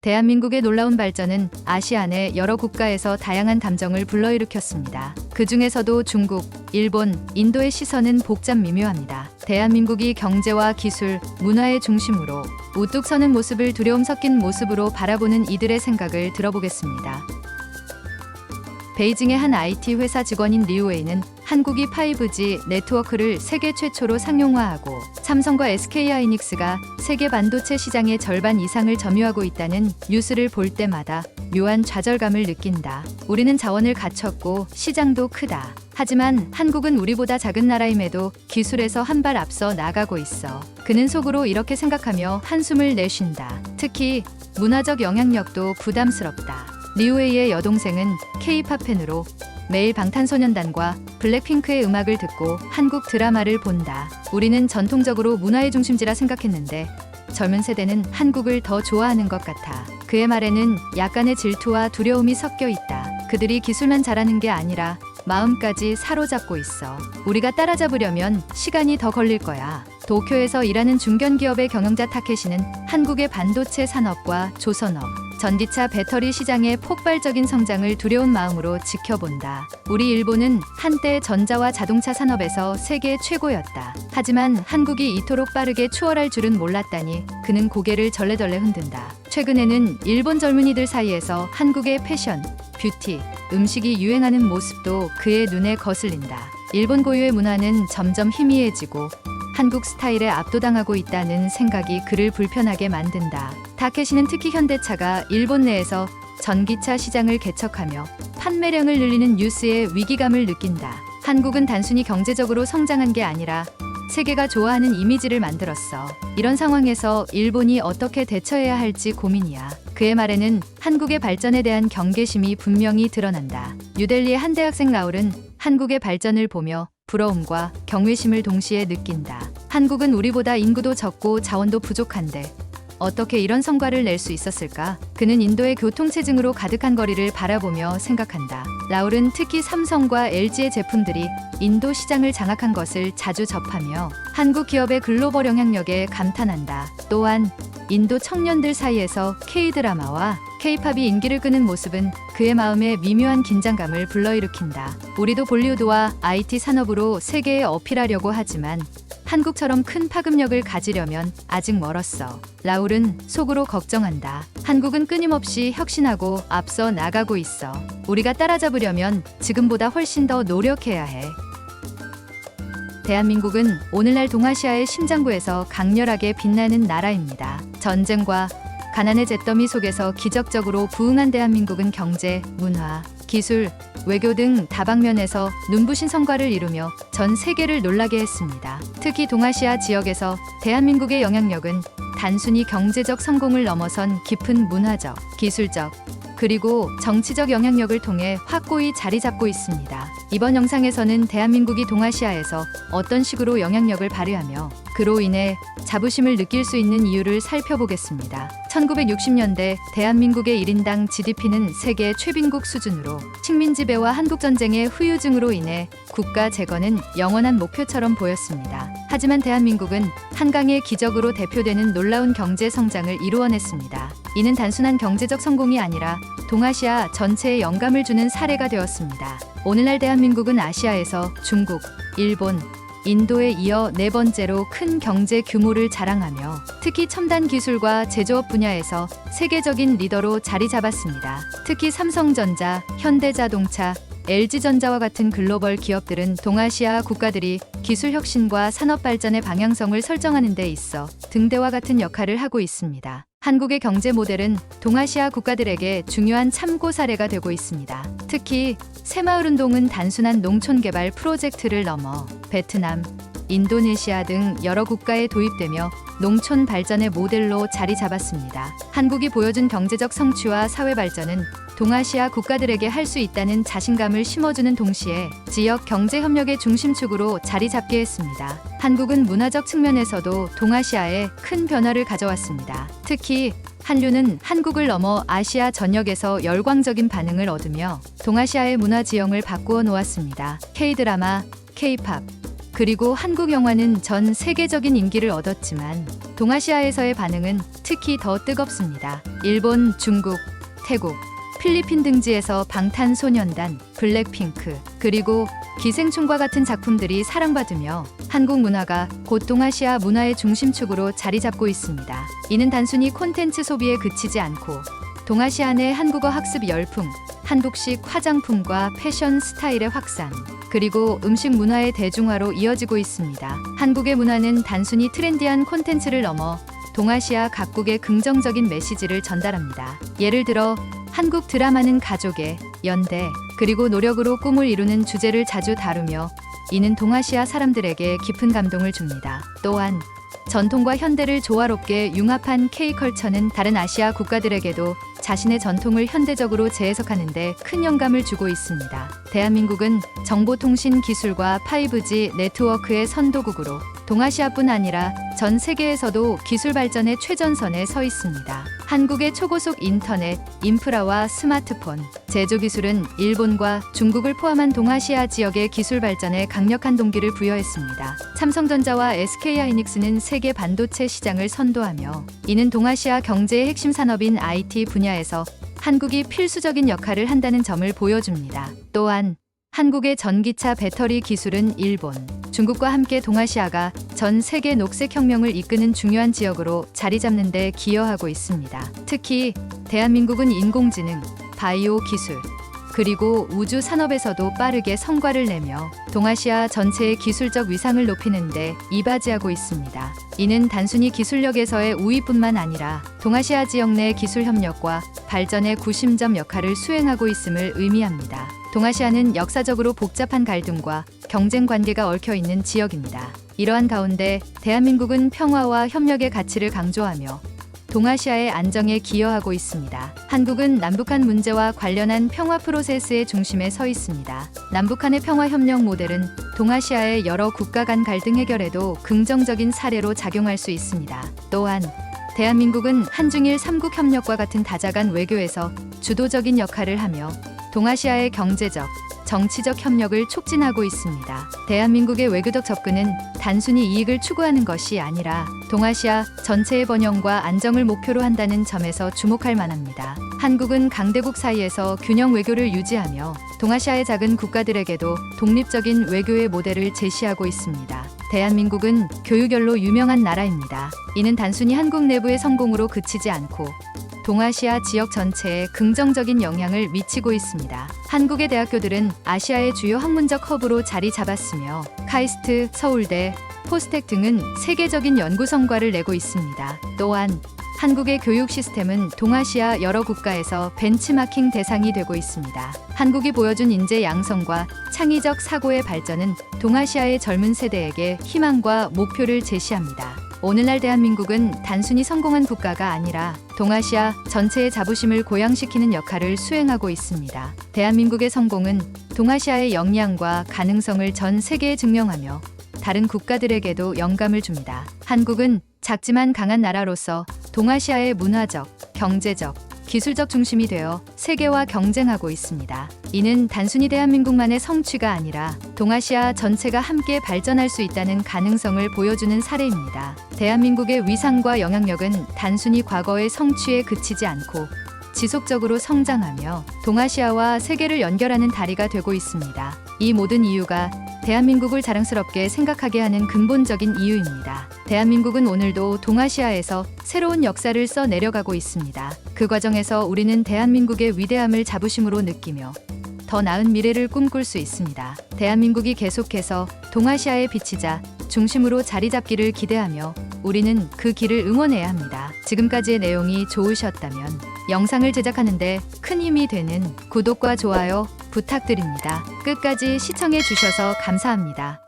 대한민국의 놀라운 발전은 아시아 내 여러 국가에서 다양한 감정을 불러일으켰습니다. 그 중에서도 중국, 일본, 인도의 시선은 복잡 미묘합니다. 대한민국이 경제와 기술, 문화의 중심으로 우뚝 서는 모습을 두려움 섞인 모습으로 바라보는 이들의 생각을 들어보겠습니다. 베이징의 한 IT 회사 직원인 리우웨이는 한국이 5G 네트워크를 세계 최초로 상용화하고 삼성과 SK하이닉스가 세계 반도체 시장의 절반 이상을 점유하고 있다는 뉴스를 볼 때마다 묘한 좌절감을 느낀다. 우리는 자원을 갖췄고 시장도 크다. 하지만 한국은 우리보다 작은 나라임에도 기술에서 한 발 앞서 나가고 있어. 그는 속으로 이렇게 생각하며 한숨을 내쉰다. 특히 문화적 영향력도 부담스럽다. 리우웨이의 여동생은 K-팝 팬으로 매일 방탄소년단과 블랙핑크의 음악을 듣고 한국 드라마를 본다. 우리는 전통적으로 문화의 중심지라 생각했는데 젊은 세대는 한국을 더 좋아하는 것 같아. 그의 말에는 약간의 질투와 두려움이 섞여 있다. 그들이 기술만 잘하는 게 아니라 마음까지 사로잡고 있어. 우리가 따라잡으려면 시간이 더 걸릴 거야. 도쿄에서 일하는 중견기업의 경영자 타케시는 한국의 반도체 산업과 조선업, 전기차 배터리 시장의 폭발적인 성장을 두려운 마음으로 지켜본다. 우리 일본은 한때 전자와 자동차 산업에서 세계 최고였다. 하지만 한국이 이토록 빠르게 추월할 줄은 몰랐다니 그는 고개를 절레절레 흔든다. 최근에는 일본 젊은이들 사이에서 한국의 패션, 뷰티, 음식이 유행하는 모습도 그의 눈에 거슬린다. 일본 고유의 문화는 점점 희미해지고 한국 스타일에 압도당하고 있다는 생각이 그를 불편하게 만든다. 타케시는 특히 현대차가 일본 내에서 전기차 시장을 개척하며 판매량을 늘리는 뉴스에 위기감을 느낀다. 한국은 단순히 경제적으로 성장한 게 아니라 세계가 좋아하는 이미지를 만들었어. 이런 상황에서 일본이 어떻게 대처해야 할지 고민이야. 그의 말에는 한국의 발전에 대한 경계심이 분명히 드러난다. 뉴델리의 한 대학생 라울은 한국의 발전을 보며 부러움과 경외심을 동시에 느낀다. 한국은 우리보다 인구도 적고 자원도 부족한데 어떻게 이런 성과를 낼 수 있었을까? 그는 인도의 교통체증으로 가득한 거리를 바라보며 생각한다. 라울은 특히 삼성과 LG의 제품들이 인도 시장을 장악한 것을 자주 접하며 한국 기업의 글로벌 영향력에 감탄한다. 또한 인도 청년들 사이에서 K-드라마와 K-팝이 인기를 끄는 모습은 그의 마음에 미묘한 긴장감을 불러일으킨다. 우리도 볼리우드와 IT 산업으로 세계에 어필하려고 하지만 한국처럼 큰 파급력을 가지려면 아직 멀었어. 라울은 속으로 걱정한다. 한국은 끊임없이 혁신하고 앞서 나가고 있어. 우리가 따라잡으려면 지금보다 훨씬 더 노력해야 해. 대한민국은 오늘날 동아시아의 심장부에서 강렬하게 빛나는 나라입니다. 전쟁과 가난의 잿더미 속에서 기적적으로 부흥한 대한민국은 경제, 문화, 기술, 외교 등 다방면에서 눈부신 성과를 이루며 전 세계를 놀라게 했습니다. 특히 동아시아 지역에서 대한민국의 영향력은 단순히 경제적 성공을 넘어선 깊은 문화적, 기술적, 그리고 정치적 영향력을 통해 확고히 자리 잡고 있습니다. 이번 영상에서는 대한민국이 동아시아에서 어떤 식으로 영향력을 발휘하며 그로 인해 자부심을 느낄 수 있는 이유를 살펴보겠습니다. 1960년대 대한민국의 1인당 GDP는 세계 최빈국 수준으로 식민 지배와 한국전쟁의 후유증으로 인해 국가 재건은 영원한 목표처럼 보였습니다. 하지만 대한민국은 한강의 기적으로 대표되는 놀라운 경제 성장을 이루어냈습니다. 이는 단순한 경제적 성공이 아니라 동아시아 전체에 영감을 주는 사례가 되었습니다. 오늘날 대한민국은 아시아에서 중국, 일본, 인도에 이어 네 번째로 큰 경제 규모를 자랑하며 특히 첨단 기술과 제조업 분야에서 세계적인 리더로 자리 잡았습니다. 특히 삼성전자, 현대자동차, LG전자와 같은 글로벌 기업들은 동아시아 국가들이 기술 혁신과 산업 발전의 방향성을 설정하는 데 있어 등대와 같은 역할을 하고 있습니다. 한국의 경제 모델은 동아시아 국가들에게 중요한 참고 사례가 되고 있습니다. 특히 새마을운동은 단순한 농촌 개발 프로젝트를 넘어 베트남, 인도네시아 등 여러 국가에 도입되며 농촌 발전의 모델로 자리 잡았습니다. 한국이 보여준 경제적 성취와 사회 발전은 동아시아 국가들에게 할 수 있다는 자신감을 심어주는 동시에 지역 경제 협력의 중심축으로 자리 잡게 했습니다. 한국은 문화적 측면에서도 동아시아에 큰 변화를 가져왔습니다. 특히 한류는 한국을 넘어 아시아 전역에서 열광적인 반응을 얻으며 동아시아의 문화 지형을 바꾸어 놓았습니다. K-드라마, K-팝, 그리고 한국 영화는 전 세계적인 인기를 얻었지만 동아시아에서의 반응은 특히 더 뜨겁습니다. 일본, 중국, 태국, 필리핀 등지에서 방탄소년단, 블랙핑크, 그리고 기생충과 같은 작품들이 사랑받으며 한국 문화가 곧 동아시아 문화의 중심축으로 자리 잡고 있습니다. 이는 단순히 콘텐츠 소비에 그치지 않고 동아시아 내 한국어 학습 열풍, 한국식 화장품과 패션 스타일의 확산, 그리고 음식 문화의 대중화로 이어지고 있습니다. 한국의 문화는 단순히 트렌디한 콘텐츠를 넘어 동아시아 각국의 긍정적인 메시지를 전달합니다. 예를 들어 한국 드라마는 가족의 연대, 그리고 노력으로 꿈을 이루는 주제를 자주 다루며 이는 동아시아 사람들에게 깊은 감동을 줍니다. 또한 전통과 현대를 조화롭게 융합한 K컬처는 다른 아시아 국가들에게도 자신의 전통을 현대적으로 재해석하는 데 큰 영감을 주고 있습니다. 대한민국은 정보통신 기술과 5G 네트워크의 선도국으로 동아시아뿐 아니라 전 세계에서도 기술 발전의 최전선에 서 있습니다. 한국의 초고속 인터넷, 인프라와 스마트폰, 제조 기술은 일본과 중국을 포함한 동아시아 지역의 기술 발전에 강력한 동기를 부여했습니다. 삼성전자와 SK하이닉스는 세계 반도체 시장을 선도하며 이는 동아시아 경제의 핵심 산업인 IT 분야에서 한국이 필수적인 역할을 한다는 점을 보여줍니다. 또한 한국의 전기차 배터리 기술은 일본, 중국과 함께 동아시아가 전 세계 녹색혁명을 이끄는 중요한 지역으로 자리 잡는 데 기여하고 있습니다. 특히 대한민국은 인공지능, 바이오 기술, 그리고 우주 산업에서도 빠르게 성과를 내며 동아시아 전체의 기술적 위상을 높이는 데 이바지하고 있습니다. 이는 단순히 기술력에서의 우위뿐만 아니라 동아시아 지역 내 기술 협력과 발전의 구심점 역할을 수행하고 있음을 의미합니다. 동아시아는 역사적으로 복잡한 갈등과 경쟁 관계가 얽혀 있는 지역입니다. 이러한 가운데 대한민국은 평화와 협력의 가치를 강조하며 동아시아의 안정에 기여하고 있습니다. 한국은 남북한 문제와 관련한 평화 프로세스의 중심에 서 있습니다. 남북한의 평화 협력 모델은 동아시아의 여러 국가 간 갈등 해결에도 긍정적인 사례로 작용할 수 있습니다. 또한 대한민국은 한중일 3국 협력과 같은 다자간 외교에서 주도적인 역할을 하며 동아시아의 경제적, 정치적 협력을 촉진하고 있습니다. 대한민국의 외교적 접근은 단순히 이익을 추구하는 것이 아니라 동아시아 전체의 번영과 안정을 목표로 한다는 점에서 주목할 만합니다. 한국은 강대국 사이에서 균형 외교를 유지하며 동아시아의 작은 국가들에게도 독립적인 외교의 모델을 제시하고 있습니다. 대한민국은 교육열로 유명한 나라입니다. 이는 단순히 한국 내부의 성공으로 그치지 않고 동아시아 지역 전체에 긍정적인 영향을 미치고 있습니다. 한국의 대학교들은 아시아의 주요 학문적 허브로 자리 잡았으며 카이스트, 서울대, 포스텍 등은 세계적인 연구 성과를 내고 있습니다. 또한 한국의 교육 시스템은 동아시아 여러 국가에서 벤치마킹 대상이 되고 있습니다. 한국이 보여준 인재 양성과 창의적 사고의 발전은 동아시아의 젊은 세대에게 희망과 목표를 제시합니다. 오늘날 대한민국은 단순히 성공한 국가가 아니라 동아시아 전체의 자부심을 고양시키는 역할을 수행하고 있습니다. 대한민국의 성공은 동아시아의 역량과 가능성을 전 세계에 증명하며 다른 국가들에게도 영감을 줍니다. 한국은 작지만 강한 나라로서 동아시아의 문화적, 경제적, 기술적 중심이 되어 세계와 경쟁하고 있습니다. 이는 단순히 대한민국만의 성취가 아니라 동아시아 전체가 함께 발전할 수 있다는 가능성을 보여주는 사례입니다. 대한민국의 위상과 영향력은 단순히 과거의 성취에 그치지 않고 지속적으로 성장하며 동아시아와 세계를 연결하는 다리가 되고 있습니다. 이 모든 이유가 대한민국을 자랑스럽게 생각하게 하는 근본적인 이유입니다. 대한민국은 오늘도 동아시아에서 새로운 역사를 써 내려가고 있습니다. 그 과정에서 우리는 대한민국의 위대함을 자부심으로 느끼며 더 나은 미래를 꿈꿀 수 있습니다. 대한민국이 계속해서 동아시아의 빛이자 중심으로 자리 잡기를 기대하며 우리는 그 길을 응원해야 합니다. 지금까지의 내용이 좋으셨다면 영상을 제작하는데 큰 힘이 되는 구독과 좋아요 부탁드립니다. 끝까지 시청해 주셔서 감사합니다.